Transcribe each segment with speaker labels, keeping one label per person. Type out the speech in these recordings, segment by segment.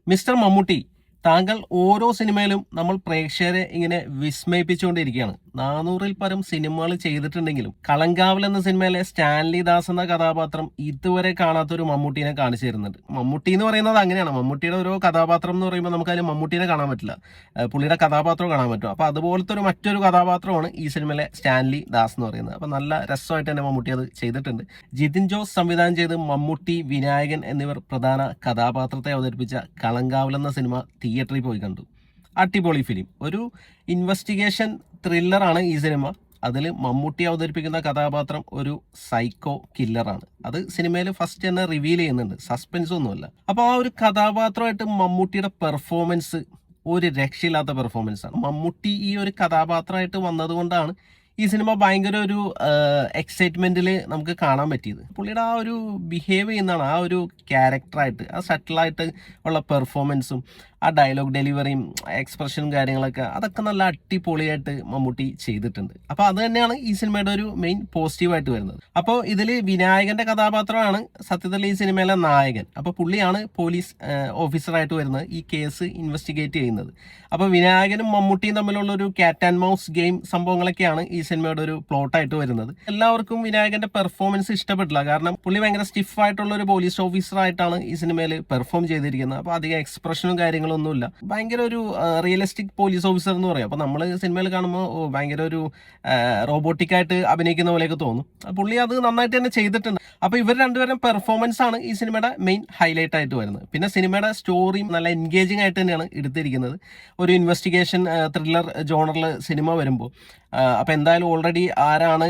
Speaker 1: Mister Mammootty, താങ്കൾ ഓരോ സിനിമയിലും നമ്മൾ പ്രേക്ഷകരെ ഇങ്ങനെ വിസ്മയിപ്പിച്ചുകൊണ്ടിരിക്കുകയാണ്. 400-ൽ പരം സിനിമകൾ ചെയ്തിട്ടുണ്ടെങ്കിലും കളങ്കാവൽ എന്ന സിനിമയിലെ സ്റ്റാൻലി ദാസ് എന്ന കഥാപാത്രം ഇതുവരെ കാണാത്തൊരു മമ്മൂട്ടീനെ കാണിച്ചു തരുന്നുണ്ട്. മമ്മൂട്ടി എന്ന് പറയുന്നത് അങ്ങനെയാണ്. മമ്മൂട്ടിയുടെ ഓരോ കഥാപാത്രം എന്ന് പറയുമ്പോൾ നമുക്കതിൽ മമ്മൂട്ടീനെ കാണാൻ പറ്റില്ല, പുള്ളിയുടെ കഥാപാത്രം കാണാൻ പറ്റും. അപ്പോൾ അതുപോലത്തെ മറ്റൊരു കഥാപാത്രമാണ് ഈ സിനിമയിലെ സ്റ്റാൻലി ദാസ് എന്ന് പറയുന്നത്. അപ്പോൾ നല്ല രസമായിട്ട് തന്നെ മമ്മൂട്ടി അത് ചെയ്തിട്ടുണ്ട്. ജിതിൻ ജോസ് സംവിധാനം ചെയ്ത് മമ്മൂട്ടി, വിനായകൻ എന്നിവർ പ്രധാന കഥാപാത്രത്തെ അവതരിപ്പിച്ച കളങ്കാവൽ എന്ന സിനിമ തിയേറ്ററിൽ പോയി കണ്ടു. അടിപൊളി ഫിലിം. ഒരു ഇൻവെസ്റ്റിഗേഷൻ ത്രില്ലറാണ് ഈ സിനിമ. അതിൽ മമ്മൂട്ടി അവതരിപ്പിക്കുന്ന കഥാപാത്രം ഒരു സൈക്കോ കില്ലറാണ്. അത് സിനിമയിൽ ഫസ്റ്റ് തന്നെ റിവീൽ ചെയ്യുന്നുണ്ട്, സസ്പെൻസ് ഒന്നുമല്ല. അപ്പോൾ ആ ഒരു കഥാപാത്രമായിട്ട് മമ്മൂട്ടിയുടെ പെർഫോമൻസ് ഒരു രക്ഷയില്ലാത്ത പെർഫോമൻസ് ആണ്. മമ്മൂട്ടി ഈ ഒരു കഥാപാത്രമായിട്ട് വന്നതുകൊണ്ടാണ് ഈ സിനിമ ഭയങ്കര ഒരു എക്സൈറ്റ്മെന്റിൽ നമുക്ക് കാണാൻ പറ്റിയത്. പുള്ളിയുടെ ആ ഒരു ബിഹേവ് ചെയ്യുന്നതാണ്, ആ ഒരു ക്യാരക്ടറായിട്ട്, ആ സട്ടിലായിട്ട് ഉള്ള പെർഫോമൻസും ആ ഡയലോഗ് ഡെലിവറിയും എക്സ്പ്രഷനും കാര്യങ്ങളൊക്കെ അതൊക്കെ നല്ല അടിപൊളിയായിട്ട് മമ്മൂട്ടി ചെയ്തിട്ടുണ്ട്. അപ്പോൾ അത് തന്നെയാണ് ഈ സിനിമയുടെ ഒരു മെയിൻ പോസിറ്റീവായിട്ട് വരുന്നത്. അപ്പോൾ ഇതിൽ വിനായകന്റെ കഥാപാത്രമാണ് സത്യത്തിൽ ഈ സിനിമയിലെ നായകൻ. അപ്പോൾ പുള്ളിയാണ് പോലീസ് ഓഫീസറായിട്ട് വരുന്നത്, ഈ കേസ് ഇൻവെസ്റ്റിഗേറ്റ് ചെയ്യുന്നത്. അപ്പോൾ വിനായകനും മമ്മൂട്ടിയും തമ്മിലുള്ള ഒരു ക്യാറ്റ് ആൻഡ് മൗസ് ഗെയിം സംഭവങ്ങളൊക്കെയാണ് ഈ സിനിമയുടെ ഒരു പ്ലോട്ടായിട്ട് വരുന്നത്. എല്ലാവർക്കും വിനായകന്റെ പെർഫോമൻസ് ഇഷ്ടപ്പെട്ടില്ല, കാരണം പുള്ളി ഭയങ്കര സ്റ്റിഫായിട്ടുള്ള ഒരു പോലീസ് ഓഫീസറായിട്ടാണ് ഈ സിനിമയിൽ പെർഫോം ചെയ്തിരിക്കുന്നത്. അപ്പോൾ അധികം എക്സ്പ്രഷനും കാര്യങ്ങളൊന്നുമില്ല, ഭയങ്കര ഒരു റിയലിസ്റ്റിക് പോലീസ് ഓഫീസർ എന്ന് പറയാം. അപ്പോൾ നമ്മൾ സിനിമയിൽ കാണുമ്പോൾ ഭയങ്കര ഒരു റോബോട്ടിക് ആയിട്ട് അഭിനയിക്കുന്ന പോലെയൊക്കെ തോന്നും. പുള്ളി അത് നന്നായിട്ട് തന്നെ ചെയ്തിട്ടുണ്ട്. അപ്പോൾ ഇവർ രണ്ടുപേരും പെർഫോമൻസ് ആണ് ഈ സിനിമയുടെ മെയിൻ ഹൈലൈറ്റ് ആയിട്ട് വരുന്നത്. പിന്നെ സിനിമയുടെ സ്റ്റോറിയും നല്ല എൻഗേജിങ് ആയിട്ട് തന്നെയാണ് എടുത്തിരിക്കുന്നത്. ഒരു ഇൻവെസ്റ്റിഗേഷൻ ത്രില്ലർ ജോണറിൽ സിനിമ വരുമ്പോൾ അപ്പോൾ എന്തായാലും ഓൾറെഡി ആരാണ്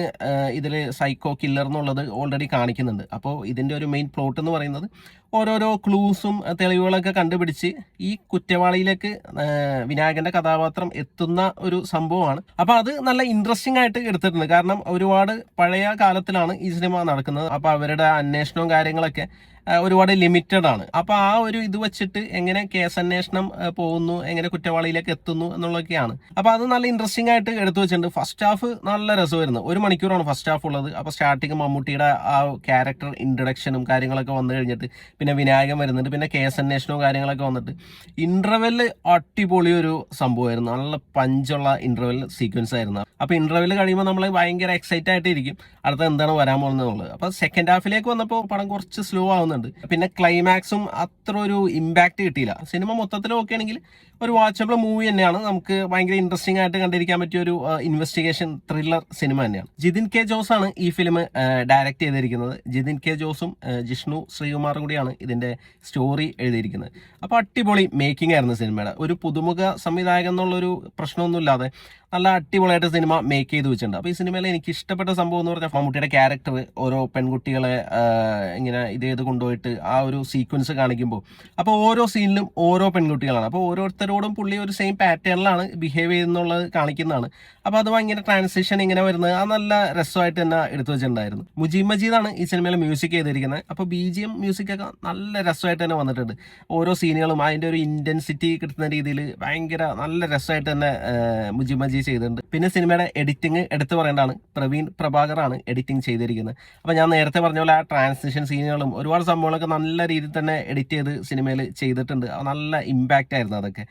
Speaker 1: ഇതിൽ സൈക്കോ കില്ലർ എന്നുള്ളത് ഓൾറെഡി കാണിക്കുന്നുണ്ട്. അപ്പോൾ ഇതിൻ്റെ ഒരു മെയിൻ പ്ലോട്ട് എന്ന് പറയുന്നത് ഓരോരോ ക്ലൂസും തെളിവുകളൊക്കെ കണ്ടുപിടിച്ച് ഈ കുറ്റവാളിയിലേക്ക് വിനായകന്റെ കഥാപാത്രം എത്തുന്ന ഒരു സംഭവമാണ്. അപ്പോൾ അത് നല്ല ഇൻട്രസ്റ്റിംഗ് ആയിട്ട് എടുത്തിട്ടുണ്ട്, കാരണം ഒരുപാട് പഴയ കാലത്തിലാണ് ഈ സിനിമ നടക്കുന്നത്. അപ്പോൾ അവരുടെ അന്വേഷണവും കാര്യങ്ങളൊക്കെ ഒരുപാട് ലിമിറ്റഡ് ആണ്. അപ്പോൾ ആ ഒരു ഇത് വെച്ചിട്ട് എങ്ങനെ കേസ് അന്വേഷണം പോകുന്നു, എങ്ങനെ കുറ്റവാളിയിലേക്ക് എത്തുന്നു എന്നുള്ളതൊക്കെയാണ്. അപ്പോൾ അത് നല്ല ഇൻട്രസ്റ്റിംഗ് ആയിട്ട് എടുത്തു വെച്ചിട്ടുണ്ട്. ഫസ്റ്റ് ഹാഫ് നല്ല രസമായിരുന്നു. 1 മണിക്കൂറാണ് ഫസ്റ്റ് ഹാഫ് ഉള്ളത്. അപ്പോൾ സ്റ്റാർട്ടിങ് മമ്മൂട്ടിയുടെ ആ ക്യാരക്ടർ ഇൻട്രഡക്ഷനും കാര്യങ്ങളൊക്കെ വന്നു കഴിഞ്ഞിട്ട് പിന്നെ വിനായകൻ വരുന്നുണ്ട്, പിന്നെ കേസ് അന്വേഷണവും കാര്യങ്ങളൊക്കെ വന്നിട്ട് ഇന്റർവെല് അടിപൊളി ഒരു സംഭവമായിരുന്നു. നല്ല പഞ്ചുള്ള ഇന്റർവെൽ സീക്വൻസ് ആയിരുന്നു. അപ്പോൾ ഇന്റർവെല് കഴിയുമ്പോൾ നമ്മൾ ഭയങ്കര എക്സൈറ്റ് ആയിട്ട് ഇരിക്കും അടുത്ത എന്താണ് വരാൻ പോകുന്നത്. അപ്പോൾ സെക്കൻഡ് ഹാഫിലേക്ക് വന്നപ്പോൾ പടം കുറച്ച് സ്ലോ ആവുന്നുണ്ട്. പിന്നെ ക്ലൈമാക്സും അത്ര ഒരു ഇമ്പാക്ട് കിട്ടിയില്ല. സിനിമ മൊത്തത്തിൽ ഓക്കെ ആണെങ്കിൽ ഒരു വാച്ചബിൾ മൂവി തന്നെയാണ്. നമുക്ക് ഭയങ്കര ഇൻട്രസ്റ്റിംഗ് ആയിട്ട് കണ്ടിരിക്കാൻ പറ്റിയ ഒരു ഇൻവെസ്റ്റിഗേഷൻ ത്രില്ലർ സിനിമ തന്നെയാണ്. ജിതിൻ കെ ജോസ് ആണ് ഈ ഫിലിം ഡയറക്റ്റ് ചെയ്തിരിക്കുന്നത്. ജിതിൻ കെ ജോസും ജിഷ്ണു ശ്രീകുമാറും കൂടിയാണ് ഇതിന്റെ സ്റ്റോറി എഴുതിയിരിക്കുന്നത്. അപ്പോൾ അടിപൊളി മേക്കിംഗ് ആയിരുന്നു സിനിമയുടെ. ഒരു പുതുമുഖ സംവിധായകൻ എന്നുള്ളൊരു പ്രശ്നമൊന്നുമില്ലാതെ നല്ല അടിപൊളിയായിട്ട് സിനിമ മേക്ക് ചെയ്ത് വെച്ചിട്ടുണ്ട്. അപ്പോൾ ഈ സിനിമയിൽ എനിക്ക് ഇഷ്ടപ്പെട്ട സംഭവം എന്ന് പറഞ്ഞാൽ മമ്മൂട്ടിയുടെ ക്യാരക്ടർ ഓരോ പെൺകുട്ടികളെ ഇങ്ങനെ ഇത് കൊണ്ടുപോയിട്ട് ആ ഒരു സീക്വൻസ് കാണിക്കുമ്പോൾ അപ്പോൾ ഓരോ സീനിലും ഓരോ പെൺകുട്ടികളാണ്. അപ്പോൾ ഓരോരുത്തരോടും പുള്ളി ഒരു സെയിം പാറ്റേണിലാണ് ബിഹേവ് ചെയ്യുന്നുള്ളത് കാണിക്കുന്നതാണ്. അപ്പോൾ അത് ഭയങ്കര ട്രാൻസിഷൻ ഇങ്ങനെ വരുന്നത് ആ നല്ല രസമായിട്ട് തന്നെ എടുത്തു വെച്ചിട്ടുണ്ടായിരുന്നു. മുജീബ് മജീദാണ് ഈ സിനിമയിൽ മ്യൂസിക് ചെയ്തിരിക്കുന്നത്. അപ്പോൾ BGM മ്യൂസിക്കൊക്കെ നല്ല രസമായിട്ട് തന്നെ വന്നിട്ടുണ്ട്. ഓരോ സീനുകളും അതിൻ്റെ ഒരു ഇൻറ്റൻസിറ്റി കിട്ടുന്ന രീതിയിൽ ഭയങ്കര നല്ല രസമായിട്ട് തന്നെ മുജീബ് മജീദ് ചെയ്തിട്ടുണ്ട്. പിന്നെ സിനിമയുടെ എഡിറ്റിംഗ് എടുത്തു പറയേണ്ടതാണ്. പ്രവീൺ പ്രഭാകറാണ് എഡിറ്റിംഗ് ചെയ്തിരിക്കുന്നത്. അപ്പോൾ ഞാൻ നേരത്തെ പറഞ്ഞ പോലെ ആ ട്രാൻസിഷൻ സീനുകളും ഒരുപാട് സംഭവങ്ങളൊക്കെ നല്ല രീതിയിൽ തന്നെ എഡിറ്റ് ചെയ്ത് സിനിമയിൽ ചെയ്തിട്ടുണ്ട്. നല്ല ഇമ്പാക്റ്റ് ആയിരുന്നു അതൊക്കെ.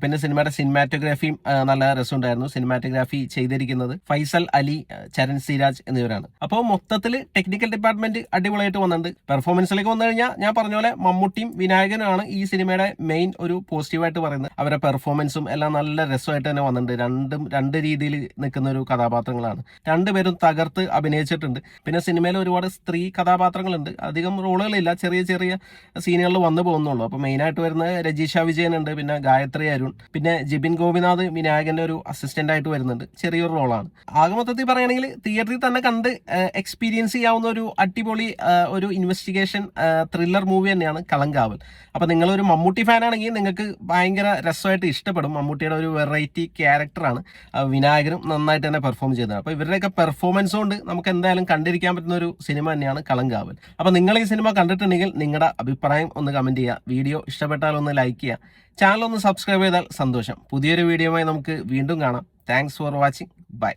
Speaker 1: പിന്നെ സിനിമയുടെ സിനിമാറ്റോഗ്രാഫിയും നല്ല രസമുണ്ടായിരുന്നു. സിനിമാറ്റോഗ്രാഫി ചെയ്തിരിക്കുന്നത് ഫൈസൽ അലി, ചരൺ സിരാജ് എന്നിവരാണ്. അപ്പോൾ മൊത്തത്തിൽ ടെക്നിക്കൽ ഡിപ്പാർട്ട്മെന്റ് അടിപൊളിയായിട്ട് വന്നിട്ടുണ്ട്. പെർഫോമൻസിലേക്ക് വന്നു കഴിഞ്ഞാൽ ഞാൻ പറഞ്ഞ പോലെ മമ്മൂട്ടിയും വിനായകനുമാണ് ഈ സിനിമയുടെ മെയിൻ ഒരു പോസിറ്റീവായിട്ട് പറയുന്നത്. അവരുടെ പെർഫോമൻസും എല്ലാം നല്ല രസമായിട്ട് തന്നെ വന്നിട്ടുണ്ട്. രണ്ട് രീതിയിൽ നിൽക്കുന്ന ഒരു കഥാപാത്രങ്ങളാണ്. രണ്ടുപേരും തകർത്ത് അഭിനയിച്ചിട്ടുണ്ട്. പിന്നെ സിനിമയിൽ ഒരുപാട് സ്ത്രീ കഥാപാത്രങ്ങളുണ്ട്. അധികം റോളുകളില്ല, ചെറിയ ചെറിയ സീനുകളിൽ വന്നു പോകുന്നുള്ളൂ. അപ്പോൾ മെയിനായിട്ട് വരുന്നത് രജീഷ വിജയൻ ഉണ്ട്, പിന്നെ ഗായത്രി അരുൺ, പിന്നെ ജിബിൻ ഗോപിനാഥ് വിനായകന്റെ ഒരു അസിസ്റ്റന്റ് ആയിട്ട് വരുന്നുണ്ട്. ചെറിയൊരു റോളാണ്. ആകെ മൊത്തത്തിൽ പറയുകയാണെങ്കിൽ തിയേറ്ററിൽ തന്നെ കണ്ട് എക്സ്പീരിയൻസ് ചെയ്യാവുന്ന ഒരു അടിപൊളി ഒരു ഇൻവെസ്റ്റിഗേഷൻ ത്രില്ലർ മൂവി തന്നെയാണ് കളങ്കാവൽ. അപ്പോൾ നിങ്ങളൊരു മമ്മൂട്ടി ഫാനാണെങ്കിൽ നിങ്ങൾക്ക് ഭയങ്കര രസമായിട്ട് ഇഷ്ടപ്പെടും. മമ്മൂട്ടിയുടെ ഒരു വെറൈറ്റി ക്യാരക്ടറാണ്. വിനായകനും നന്നായിട്ട് തന്നെ പെർഫോം ചെയ്തത്. അപ്പോൾ ഇവരുടെയൊക്കെ പെർഫോമൻസ് കൊണ്ട് നമുക്ക് എന്തായാലും കണ്ടിരിക്കാൻ പറ്റുന്ന ഒരു സിനിമ തന്നെയാണ് കളങ്കാവൽ. അപ്പോൾ നിങ്ങൾ ഈ സിനിമ കണ്ടിട്ടുണ്ടെങ്കിൽ നിങ്ങളുടെ അഭിപ്രായം ഒന്ന് കമന്റ് ചെയ്യുക. വീഡിയോ ഇഷ്ടപ്പെട്ടാൽ ഒന്ന് ലൈക്ക് ചെയ്യുക. ചാനൽ ഒന്ന് സബ്സ്ക്രൈബ് ചെയ്താൽ സന്തോഷം. പുതിയൊരു വീഡിയോയുമായി നമുക്ക് വീണ്ടും കാണാം. Thanks for watching. ബൈ.